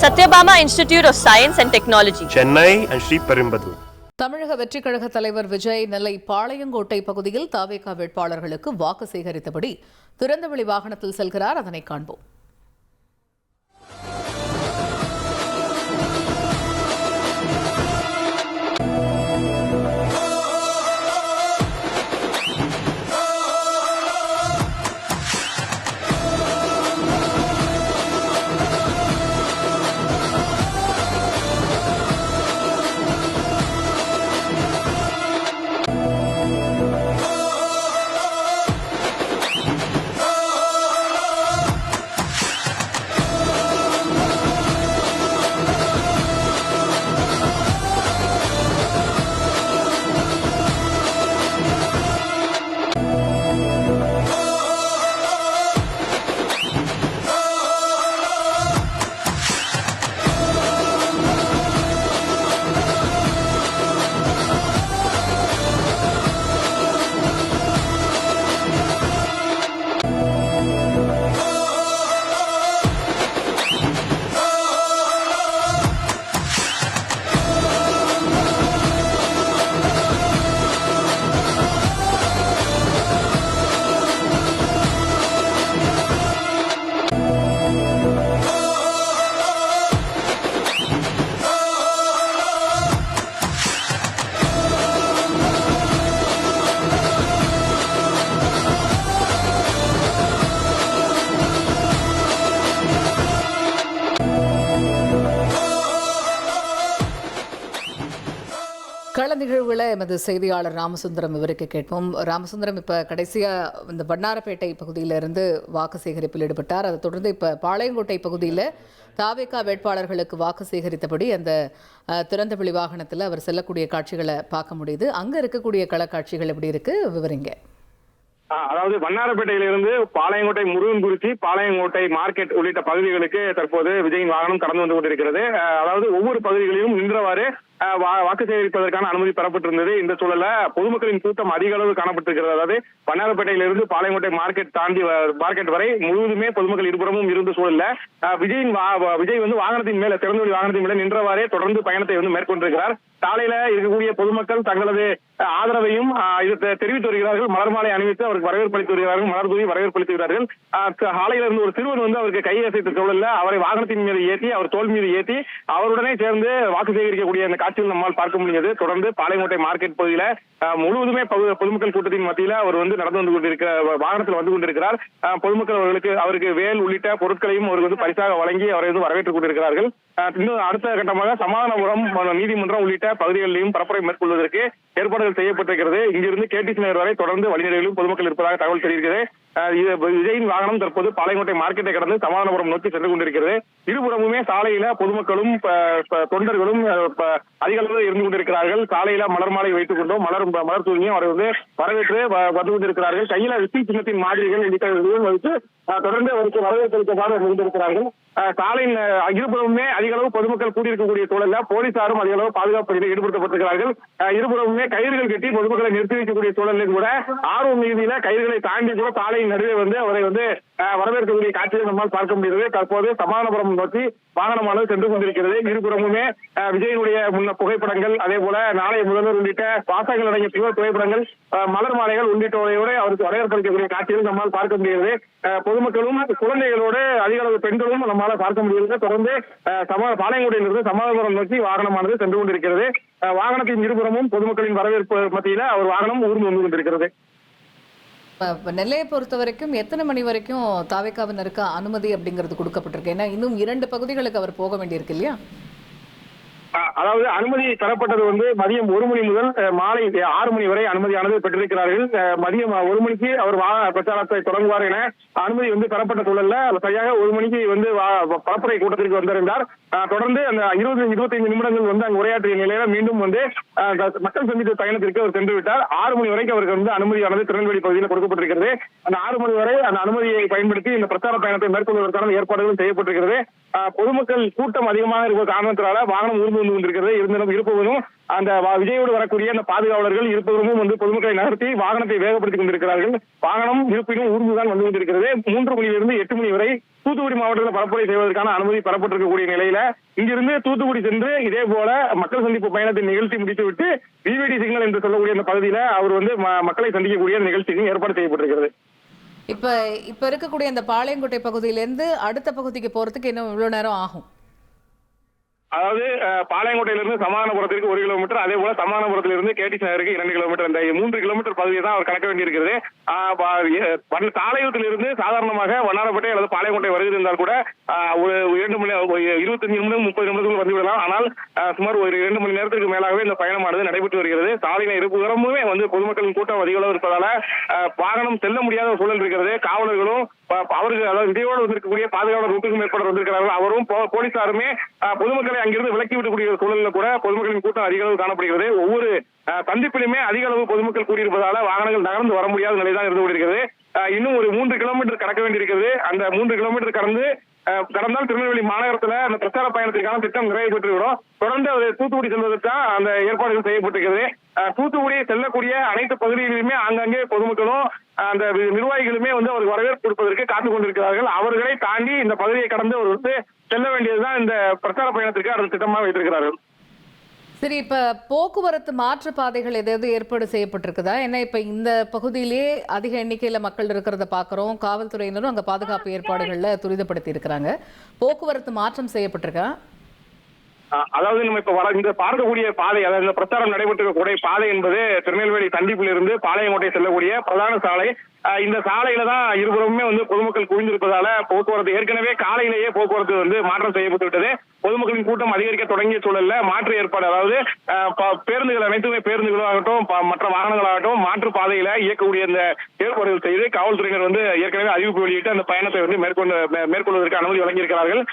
Satyabama Institute of Science and Technology, Chennai and Sriperumbudur. தமிழக வெற்றிக் கழக தலைவர் விஜய் நெல்லை பாளையங்கோட்டை பகுதியில் தாவேகா வேட்பாளர்களுக்கு வாக்கு சேகரித்தபடி திறந்தவெளி வாகனத்தில் செல்கிறார். அதனை காண்போம். கள நிகழ்வுகளை எமது செய்தியாளர் ராமசுந்தரம் இவருக்கு கேட்போம். ராமசுந்தரம், இப்போ கடைசியாக இந்த வண்ணாரப்பேட்டை பகுதியிலிருந்து வாக்கு சேகரிப்பில் ஈடுபட்டார். அதை தொடர்ந்து இப்போ பாளையங்கோட்டை பகுதியில் தாவேகா வேட்பாளர்களுக்கு வாக்கு சேகரித்தபடி அந்த திறந்தவெளி வாகனத்தில் அவர் செல்லக்கூடிய காட்சிகளை பார்க்க முடியுது. அங்கே இருக்கக்கூடிய கள காட்சிகள் எப்படி இருக்கு, விவரிங்க. அதாவது வண்ணாரப்பேட்டையிலிருந்து பாளையங்கோட்டை முருகன்குறிச்சி, பாளையங்கோட்டை மார்க்கெட் உள்ளிட்ட பகுதிகளுக்கு தற்போது விஜயின் வாகனம் கடந்து வந்து கொண்டிருக்கிறது. அதாவது ஒவ்வொரு பகுதிகளிலும் நின்றவாறு வாக்கு சேகரிப்பதற்கான அனுமதி பெறப்பட்டிருந்தது. இந்த சூழல பொதுமக்களின் கூட்டம் அதிக அளவு காணப்பட்டிருக்கிறது. அதாவது வண்ணாரப்பேட்டையிலிருந்து பாளையங்கோட்டை மார்க்கெட் தாண்டி மார்க்கெட் வரை முழுவதுமே பொதுமக்கள் இருபுறமும் இருந்த சூழல்ல விஜய் வந்து வாகனத்தின் மேல திறந்தவெளி வாகனத்தின் மேல நின்றவாறே தொடர்ந்து பயணத்தை வந்து மேற்கொண்டிருக்கிறார். சாலையில இருக்கக்கூடிய பொதுமக்கள் தங்களது ஆதரவையும் தெரிவித்து வருகிறார்கள். மலர் மாலை அணிவித்து அவருக்கு வரவேற்பு அளித்து வருகிறார்கள், மலர் தூவி வரவேற்பு அளித்து வருகிறார்கள். சாலையில இருந்து ஒரு சிறுவன் வந்து அவருக்கு கையசைத்த சூழல்ல அவரை வாகனத்தின் மீது ஏற்றி, அவர் தோல் மீது ஏற்றி அவருடனே சேர்ந்து வாக்கு சேகரிக்கக்கூடிய அந்த காட்சிகள் நம்மால் பார்க்க முடியாது. தொடர்ந்து பாளையங்கோட்டை மார்க்கெட் பகுதியில முழுவதுமே பொதுமக்கள் கூட்டத்தின் மத்தியில அவர் வந்து நடந்து வந்து கொண்டிருக்கிற வாகனத்தில் வந்து கொண்டிருக்கிறார். பொதுமக்கள் அவருக்கு வேல் உள்ளிட்ட பொருட்களையும் அவருக்கு வந்து பரிசாக வழங்கி அவரை வந்து வரவேற்றுக் கொண்டிருக்கிறார்கள். இன்னும் அடுத்த கட்டமாக சமாதானபுரம் நீதிமன்றம் உள்ளிட்ட பகுதிகளிலும் பரப்புரை மேற்கொள்வதற்கு ஏற்பாடுகள் செய்யப்பட்டிருக்கிறது. இங்கிருந்து கேடிசி நகர் வரை தொடர்ந்து வழிநெடுகிலும் பொதுமக்கள் இருப்பதாக தகவல் தெரிவிக்கிறது. விஜயின் வாகனம் தற்போது பாளையங்கோட்டை மார்க்கெட்டை கடந்து சமாதானபுரம் நோக்கி சென்று கொண்டிருக்கிறது. இருபுறமுமே சாலையில பொதுமக்களும் தொண்டர்களும் அதிக அளவில் இருந்து கொண்டிருக்கிறார்கள். சாலையில மலர் மாலை வைத்துக் கொண்டோம், மலர் தூங்கியும் அவரை வந்து வரவேற்று வந்து கொண்டிருக்கிறார்கள். கையில வெற்றி சின்னத்தின் மாதிரிகள் உள்ளிட்ட வைத்து தொடர்ந்து அவருக்கு வரவேற்பளிக்கமாக கொண்டிருக்கிறார்கள். சாலையின் இருபுறமுமே அதிக அளவு பொதுமக்கள் கூடியிருக்கக்கூடிய சூழல்ல போலீசாரும் அதிக அளவு பாதுகாப்பு பணியில் ஈடுபடுத்தப்பட்டிருக்கிறார்கள். இருபுறமுமே கயிறுகள் கட்டி பொதுமக்களை நிறுத்தி வைக்கக்கூடிய சூழலில் கூட ஆர்வம் மீதியில கயிறுகளை தாண்டி கூட சாலையின் நடுவே வந்து அவரை வந்து வரவேற்கக்கூடிய காட்சியை நம்மால் பார்க்க முடிகிறது. தற்போது சமாதானபுரம் நோக்கி வாகனமானது சென்று கொண்டிருக்கிறது. இருபுறமுமே விஜயனுடைய புகைப்படங்கள், அதே போல நாளைய முதல்வர் உள்ளிட்ட வாசகங்கள் அடங்கிய புகைப்படங்கள், மலர் மாலைகள் உள்ளிட்டோரையோடு அவருக்கு வரவேற்பளிக்கக்கூடிய காட்சிகள் நம்மால் பார்க்க முடிகிறது. பொதுமக்களும் குழந்தைகளோடு அதிக அளவு பெண்களும் நம்மால பார்க்க முடிகிறது. தொடர்ந்து பாளையங்கோட்டையிலிருந்து சமாதானபுரம் நோக்கி வாகனமானது சென்று கொண்டிருக்கிறது. வாகனத்தின் இருபுறமும் பொதுமக்களின் வரவேற்பு மத்தியில அவர் வாகனம் ஊர்ந்து வந்து கொண்டிருக்கிறது. நெல்லையை பொறுத்த வரைக்கும் எத்தனை மணி வரைக்கும் தாவேகாவினருக்கு அனுமதி அப்படிங்கிறது கொடுக்கப்பட்டிருக்கு? ஏன்னா இன்னும் 2 பகுதிகளுக்கு அவர் போக வேண்டியிருக்கு இல்லையா? அதாவது அனுமதி தரப்பட்டது வந்து மதியம் 1 மணி முதல் மாலை 6 மணி வரை அனுமதியானது பெற்றிருக்கிறார்கள். மதியம் 1 மணிக்கு அவர் பிரச்சாரத்தை தொடங்குவார் என அனுமதி வந்து பெறப்பட்ட சூழல்ல சரியாக 1 மணிக்கு வந்து பரப்புரை கூட்டத்திற்கு வந்திருந்தார். தொடர்ந்து அந்த 20-25 நிமிடங்கள் வந்து அங்கு உரையாற்றிய நிலையில மீண்டும் வந்து மக்கள் சந்திப்பு பயணத்திற்கு அவர் சென்று விட்டார். 6 மணி வரைக்கும் அவருக்கு வந்து அனுமதியானது திருநெல்வேலி பகுதியில் கொடுக்கப்பட்டிருக்கிறது. அந்த 6 மணி வரை அந்த அனுமதியை பயன்படுத்தி இந்த பிரச்சார பயணத்தை மேற்கொள்வதற்கான ஏற்பாடுகள் செய்யப்பட்டிருக்கிறது. பொதுமக்கள் கூட்டம் அதிகமாக இருக்கிற காரணத்தினால வாகனம் ஊர்ந்து வந்து கொண்டிருக்கிறது. இருப்பவரும் அந்த விஜயோடு வரக்கூடிய அந்த பாதுகாவலர்கள் இருப்பவரும் வந்து பொதுமக்களை நகர்த்தி வாகனத்தை வேகப்படுத்திக் கொண்டிருக்கிறார்கள். வாகனம் இருப்பினும் ஊர்ந்துதான் வந்து கொண்டிருக்கிறது. 3 மணியிலிருந்து 8 மணி வரை தூத்துக்குடி மாவட்டத்தில் பரப்புரை செய்வதற்கான அனுமதி பெறப்பட்டிருக்கக்கூடிய நிலையில இங்கிருந்து தூத்துக்குடி சென்று இதே போல மக்கள் சந்திப்பு பயணத்தை நிகழ்த்தி முடித்துவிட்டு விவிடி சிக்னல் என்று சொல்லக்கூடிய அந்த பகுதியில அவர் வந்து மக்களை சந்திக்கக்கூடிய நிகழ்ச்சிக்கு ஏற்பாடு செய்யப்பட்டிருக்கிறது. இப்ப இருக்கக்கூடிய அந்த பாளையங்கோட்டை பகுதியிலேருந்து அடுத்த பகுதிக்கு போறதுக்கு இன்னும் இவ்வளவு நேரம் ஆகும்? அதாவது பாளையங்கோட்டையிலிருந்து சமாதானபுரத்திற்கு 1 கிலோமீட்டர், அதே போல சமாதானபுரத்திலிருந்து கேடிசி நகருக்கு 2 கிலோமீட்டர், இந்த 3 கிலோமீட்டர் பகுதியை தான் அவர் கடக்க வேண்டியிருக்கிறது. தாளையத்திலிருந்து சாதாரணமாக வண்ணாரப்பேட்டை அல்லது பாளையங்கோட்டை வருகிறது இருந்தால் கூட ஒரு 2 மணி 25 நிமிடம் 30 நிமிடத்துக்குள் வந்துவிடலாம். ஆனால் சுமார் ஒரு 2 மணி நேரத்துக்கு மேலாகவே இந்த பயணமானது நடைபெற்று வருகிறது. சாலையில இருபுறமுமே வந்து பொதுமக்களின் கூட்டம் அதிக அளவு இருப்பதால வாகனம் செல்ல முடியாத சூழல் இருக்கிறது. காவலர்களும் அவருக்கு அதாவது விஜயோடு வந்திருக்கக்கூடிய பாதுகாவலர் 100க்கும் மேற்பட்டவர் வந்திருக்கிறார்கள். அவரும் போலீசாருமே பொதுமக்களை அங்கிருந்து விலக்கி விடக்கூடிய சூழலில் கூட பொதுமக்களின் கூட்டம் அதிக அளவு காணப்படுகிறது. ஒவ்வொரு சந்திப்பிலுமே அதிக அளவு பொதுமக்கள் கூடியிருப்பதால வாகனங்கள் நகர்ந்து வர முடியாத நிலைதான் இருந்து கொண்டிருக்கிறது. இன்னும் ஒரு 3 கிலோமீட்டர் கடக்க வேண்டியிருக்கிறது. அந்த 3 கிலோமீட்டர் கடந்தால் திருநெல்வேலி மாநகரத்துல அந்த பிரச்சார பயணத்திற்கான திட்டம் நிறைவு பெற்றுவிடும். தொடர்ந்து தூத்துக்குடி செல்வதற்காக அந்த ஏற்பாடுகள் செய்யப்பட்டிருக்கிறது. தூத்துக்குடி செல்லக்கூடிய அனைத்து பகுதிகளிலுமே ஆங்காங்கே பொதுமக்களும் அந்த நிர்வாகிகளுமே வந்து அவருக்கு வரவேற்பு கொடுப்பதற்கு காத்துக் கொண்டிருக்கிறார்கள். அவர்களை தாண்டி இந்த பகுதியை கடந்து அவர் வந்து செல்ல வேண்டியதுதான் இந்த பிரச்சார பயணத்திற்கு அடுத்த திட்டமாக வைத்திருக்கிறார்கள். சரி, இப்ப போக்குவரத்து மாற்று பாதைகள் எதாவது ஏற்பாடு செய்யப்பட்டிருக்குதா? ஏன்னா இப்ப இந்த பகுதியிலேயே அதிக எண்ணிக்கையில மக்கள் இருக்கிறத பாக்குறோம். காவல்துறையினரும் அங்க பாதுகாப்பு ஏற்பாடுகள்ல துரிதப்படுத்தி இருக்கிறாங்க. போக்குவரத்து மாற்றம் செய்யப்பட்டிருக்கா? அதாவது நம்ம இப்ப இந்த பார்க்கக்கூடிய பாதை, அதாவது இந்த பிரச்சாரம் நடைபெற்றிருக்கக்கூடிய பாதை என்பது திருநெல்வேலி சந்திப்பிலிருந்து பாளையங்கோட்டை செல்லக்கூடிய பிரதான சாலை. இந்த சாலையில தான் இருபுறமுமே வந்து பொதுமக்கள் குவிந்திருப்பதால போக்குவரத்து ஏற்கனவே காலையிலேயே போக்குவரத்து வந்து மாற்றம் செய்யப்பட்டு விட்டது. பொதுமக்களின் கூட்டம் அதிகரிக்க தொடங்கிய சூழல்ல மாற்று ஏற்பாடு, அதாவது பேருந்துகள் அனைத்துமே பேருந்துகளும் ஆகட்டும் மற்ற வாகனங்களாகட்டும் மாற்று பாதையில இயக்கக்கூடிய இந்த ஏற்பாடுகள் செய்து காவல்துறையினர் வந்து ஏற்கனவே அறிவிப்பு வெளியிட்டு அந்த பயணத்தை வந்து மேற்கொள்வதற்கு அனுமதி வழங்கியிருக்கிறார்கள்.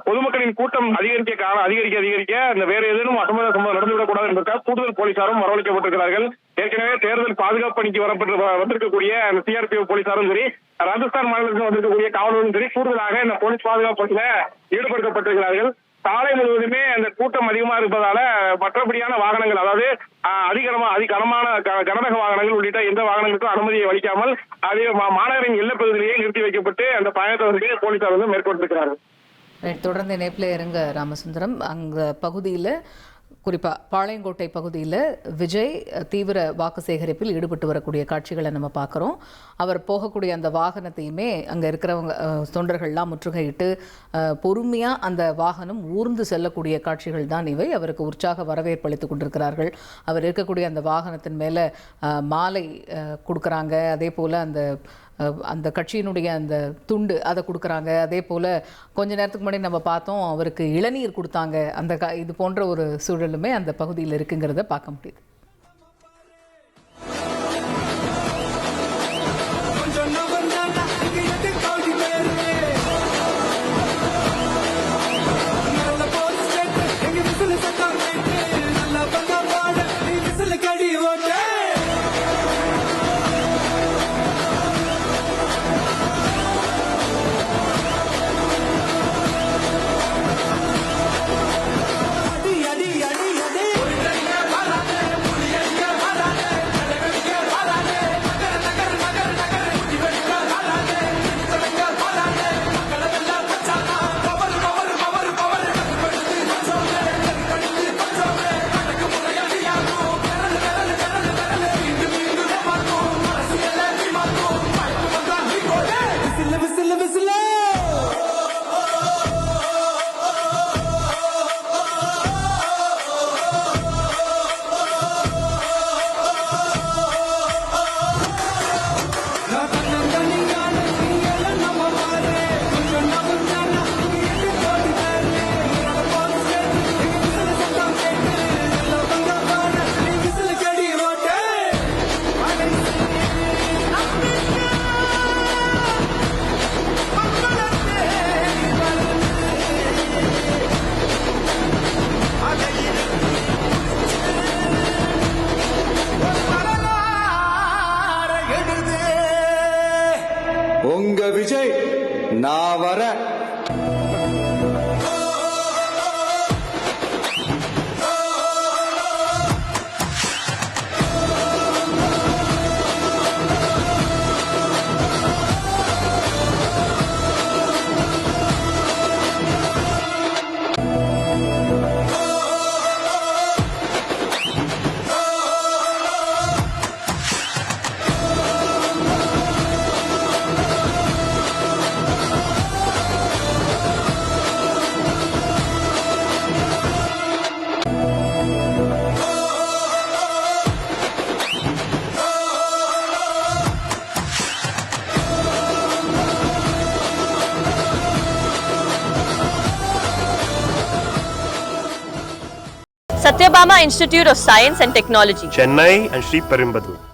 பொதுமக்களின் கூட்டம் அதிகரிக்க அந்த வேற ஏதேனும் அசம்பவ சம்பவம் நடந்துவிடக் கூடாது என்பதற்காக கூடுதல் போலீசாரும் வரவழைக்கப்பட்டிருக்கிறார்கள். ஏற்கனவே தேர்தல் பாதுகாப்பு பணிக்கு வந்திருக்கக்கூடிய அந்த சிஆர்பிஎஃப் போலீசாரும் சரி, ராஜஸ்தான் மாநிலத்தில் வந்திருக்கக்கூடிய காவலர்களும் சரி கூடுதலாக இந்த போலீஸ் பாதுகாப்பு பணியில ஈடுபடுத்தப்பட்டிருக்கிறார்கள். சாலை முழுவதுமே அந்த கூட்டம் அதிகமா இருப்பதால மற்றபடியான வாகனங்கள், அதாவது கனமான கனரக வாகனங்கள் உள்ளிட்ட எந்த வாகனங்களுக்கும் அனுமதியை அளிக்காமல் அதே மாநகரின் எல்லைப் பகுதியிலேயே நிறுத்தி வைக்கப்பட்டு அந்த பயணத்தை போலீசார் வந்து மேற்கொண்டிருக்கிறார்கள். தொடர்ந்து இணைப்பில் இருங்க ராமசுந்தரம். அங்க பகுதியில் குறிப்பாக பாளையங்கோட்டை பகுதியில் விஜய் தீவிர வாக்கு சேகரிப்பில் ஈடுபட்டு வரக்கூடிய காட்சிகளை நம்ம பார்க்குறோம். அவர் போகக்கூடிய அந்த வாகனத்தையுமே அங்கே இருக்கிறவங்க தொண்டர்கள்லாம் முற்றுகையிட்டு பொறுமையாக அந்த வாகனம் ஊர்ந்து செல்லக்கூடிய காட்சிகள் தான் இவை. அவருக்கு உற்சாக வரவேற்பு அளித்து கொண்டிருக்கிறார்கள். அவர் இருக்கக்கூடிய அந்த வாகனத்தின் மேலே மாலை கொடுக்குறாங்க. அதே போல் அந்த கட்சியினுடைய அந்த துண்டு அதை கொடுக்குறாங்க. அதே போல் கொஞ்ச நேரத்துக்கு முன்னாடி நம்ம பார்த்தோம் அவருக்கு இளநீர் கொடுத்தாங்க. இது போன்ற ஒரு சூழலுமே அந்த பகுதியில் இருக்குங்கிறத பார்க்க முடியுது. Satyabama Institute of Science and Technology. Chennai and Sri Perumbadur.